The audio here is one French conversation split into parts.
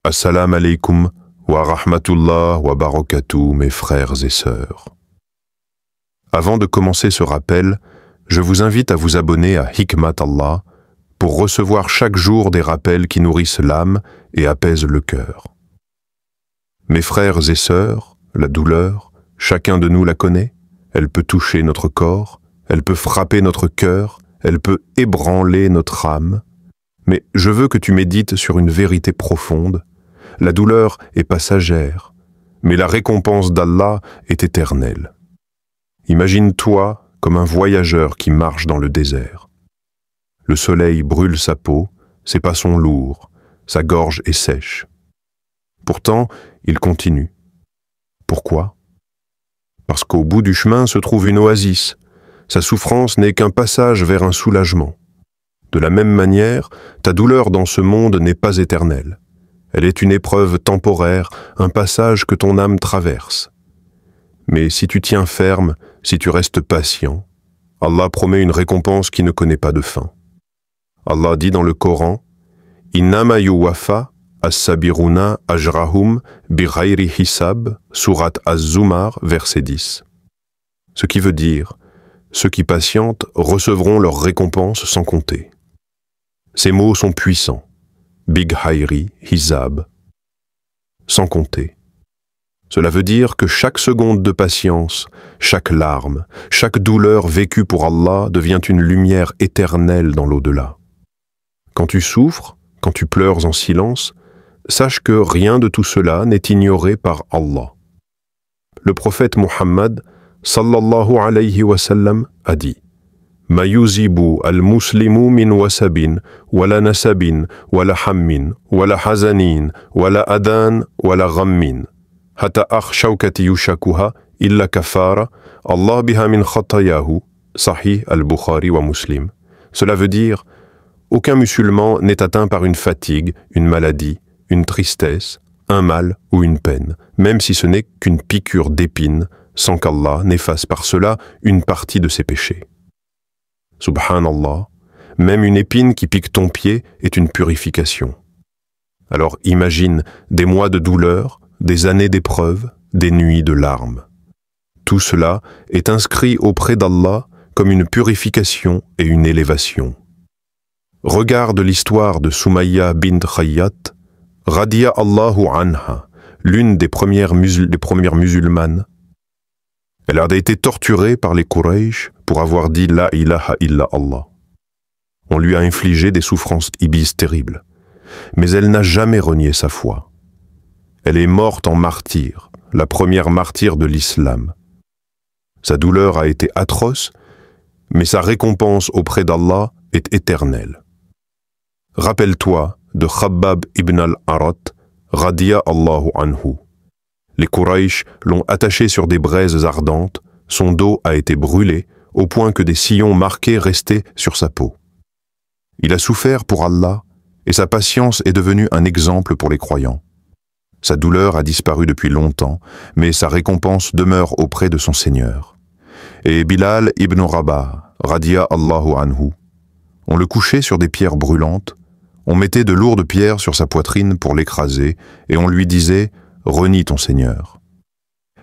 Assalamu alaikum wa rahmatullah wa barakatuh, mes frères et sœurs. Avant de commencer ce rappel, je vous invite à vous abonner à Hikmat Allah pour recevoir chaque jour des rappels qui nourrissent l'âme et apaisent le cœur. Mes frères et sœurs, la douleur, chacun de nous la connaît. Elle peut toucher notre corps, elle peut frapper notre cœur, elle peut ébranler notre âme. Mais je veux que tu médites sur une vérité profonde. La douleur est passagère, mais la récompense d'Allah est éternelle. Imagine-toi comme un voyageur qui marche dans le désert. Le soleil brûle sa peau, ses pas sont lourds, sa gorge est sèche. Pourtant, il continue. Pourquoi? Parce qu'au bout du chemin se trouve une oasis. Sa souffrance n'est qu'un passage vers un soulagement. De la même manière, ta douleur dans ce monde n'est pas éternelle. Elle est une épreuve temporaire, un passage que ton âme traverse. Mais si tu tiens ferme, si tu restes patient, Allah promet une récompense qui ne connaît pas de fin. Allah dit dans le Coran, « Innama yuwafa as-sabiruna ajrahum bighayri hisab » sourate Az-Zumar, verset 10. Ce qui veut dire, ceux qui patientent recevront leur récompense sans compter. Ces mots sont puissants. Bighayri hisab, sans compter. Cela veut dire que chaque seconde de patience, chaque larme, chaque douleur vécue pour Allah devient une lumière éternelle dans l'au-delà. Quand tu souffres, quand tu pleures en silence, sache que rien de tout cela n'est ignoré par Allah. Le prophète Muhammad, sallallahu alayhi wa sallam, a dit « Ma yuzibu al-muslimu min wasabin, wala nasabin, wala hammin, wala hazanin, wala adan, wala ghammin. Hata akh shawkati yushakuha, illa kafara, Allah biha min khatayahu. » Sahih al-Bukhari wa Muslim. Cela veut dire « Aucun musulman n'est atteint par une fatigue, une maladie, une tristesse, un mal ou une peine, même si ce n'est qu'une piqûre d'épine, sans qu'Allah n'efface par cela une partie de ses péchés. » Subhanallah, même une épine qui pique ton pied est une purification. Alors imagine des mois de douleur, des années d'épreuves, des nuits de larmes. Tout cela est inscrit auprès d'Allah comme une purification et une élévation. Regarde l'histoire de Soumaïa bint Khayyat, Radiya Allahu anha, l'une des premières musulmanes. Elle a été torturée par les Quraysh pour avoir dit « La ilaha illa Allah ». On lui a infligé des souffrances ibis terribles, mais elle n'a jamais renié sa foi. Elle est morte en martyr, la première martyre de l'islam. Sa douleur a été atroce, mais sa récompense auprès d'Allah est éternelle. Rappelle-toi de Khabbab ibn al-Arat, Radiya Allahu anhu. Les Quraysh l'ont attaché sur des braises ardentes, son dos a été brûlé, au point que des sillons marqués restaient sur sa peau. Il a souffert pour Allah, et sa patience est devenue un exemple pour les croyants. Sa douleur a disparu depuis longtemps, mais sa récompense demeure auprès de son Seigneur. Et Bilal ibn Rabah, Radiya Allahu anhu, on le couchait sur des pierres brûlantes, on mettait de lourdes pierres sur sa poitrine pour l'écraser, et on lui disait « Renie ton Seigneur ».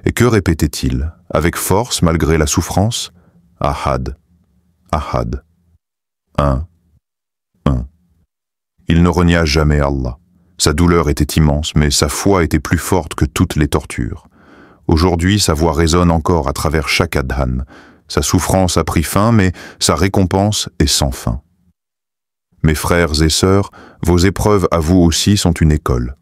Et que répétait-il, avec force malgré la souffrance? Ahad, Ahad, un. Il ne renia jamais Allah. Sa douleur était immense, mais sa foi était plus forte que toutes les tortures. Aujourd'hui, sa voix résonne encore à travers chaque adhan. Sa souffrance a pris fin, mais sa récompense est sans fin. Mes frères et sœurs, vos épreuves à vous aussi sont une école.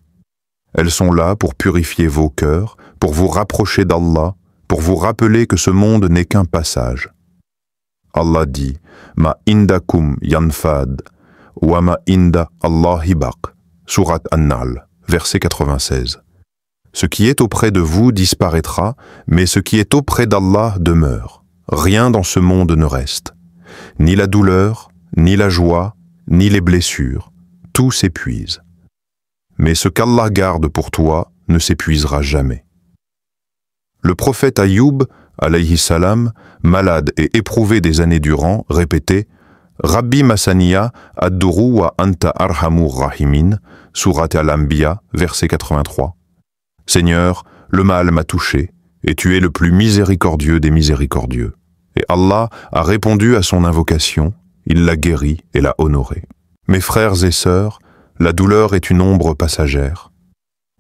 Elles sont là pour purifier vos cœurs, pour vous rapprocher d'Allah, pour vous rappeler que ce monde n'est qu'un passage. Allah dit « Ma indakum yanfad, wa ma inda Allahi baq » sourate An-Nahl, verset 96. Ce qui est auprès de vous disparaîtra, mais ce qui est auprès d'Allah demeure. Rien dans ce monde ne reste. Ni la douleur, ni la joie, ni les blessures. Tout s'épuise. Mais ce qu'Allah garde pour toi ne s'épuisera jamais. Le prophète Ayoub, alayhi salam, malade et éprouvé des années durant, répétait « Rabbi Masaniya ad-Duru wa anta arhamur rahimin, sourate Al-Anbiya, verset 83. Seigneur, le mal m'a touché, et tu es le plus miséricordieux des miséricordieux. Et Allah a répondu à son invocation, il l'a guéri et l'a honoré. Mes frères et sœurs, la douleur est une ombre passagère.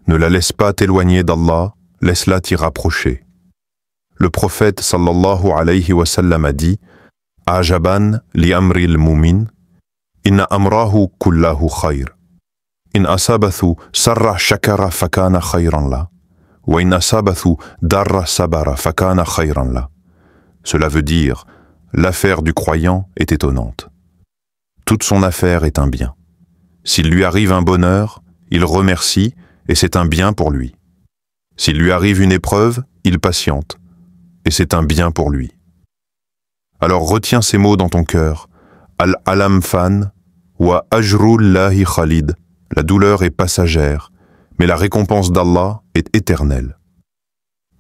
Ne la laisse pas t'éloigner d'Allah, laisse-la t'y rapprocher. Le prophète sallallahu alayhi wa sallam a dit « Ajaban li amril mumin, inna amrahu kullahu khayr. In asabathu sarra shakara fakana khayran la, wa in asabathu darra sabara fakana khayran la. » Cela veut dire « L'affaire du croyant est étonnante. Toute son affaire est un bien. S'il lui arrive un bonheur, il remercie et c'est un bien pour lui. S'il lui arrive une épreuve, il patiente et c'est un bien pour lui. » Alors retiens ces mots dans ton cœur. Al-alam fan wa ajrullahi khalid. La douleur est passagère, mais la récompense d'Allah est éternelle.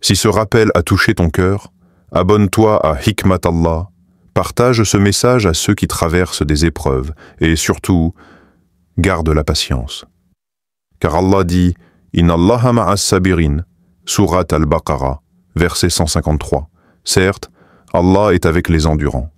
Si ce rappel a touché ton cœur, abonne-toi à Hikmat Allah, partage ce message à ceux qui traversent des épreuves et surtout, garde la patience. Car Allah dit « Inna Allaha ma'as sabirin » sourate Al-Baqarah, verset 153. Certes, Allah est avec les endurants.